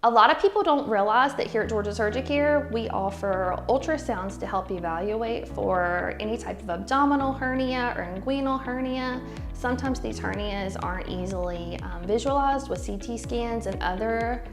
A lot of people don't realize that here at Georgia Surgicare, we offer ultrasounds to help evaluate for any type of abdominal hernia or inguinal hernia. Sometimes these hernias aren't easily visualized with CT scans and other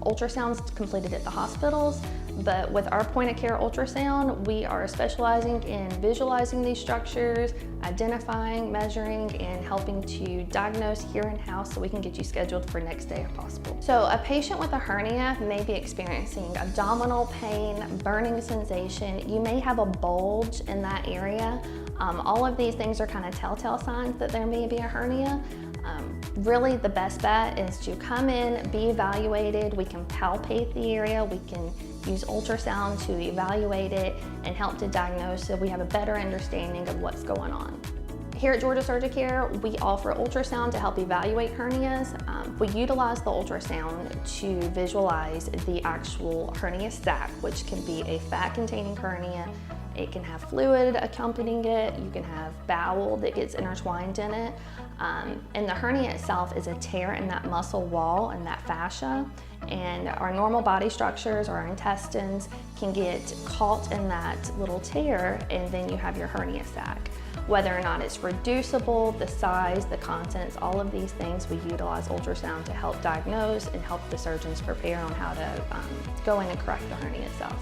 ultrasounds completed at the hospitals, but with our point of care ultrasound, we are specializing in visualizing these structures, identifying, measuring, and helping to diagnose here in-house so we can get you scheduled for next day if possible. So a patient with a hernia may be experiencing abdominal pain, burning sensation. You may have a bulge in that area. All of these things are kind of telltale signs that there may be a hernia. Really the best bet is to come in, be evaluated. We can palpate the area, we can use ultrasound to evaluate it and help to diagnose so we have a better understanding of what's going on. Here at Georgia Surgicare, we offer ultrasound to help evaluate hernias. We utilize the ultrasound to visualize the actual hernia sac, which can be a fat-containing hernia. It can have fluid accompanying it. You can have bowel that gets intertwined in it. And the hernia itself is a tear in that muscle wall and that fascia. And our normal body structures or our intestines can get caught in that little tear, and then you have your hernia sac. Whether or not it's reducible, the size, the contents, all of these things, we utilize ultrasound to help diagnose and help the surgeons prepare on how to go in and correct the hernia itself.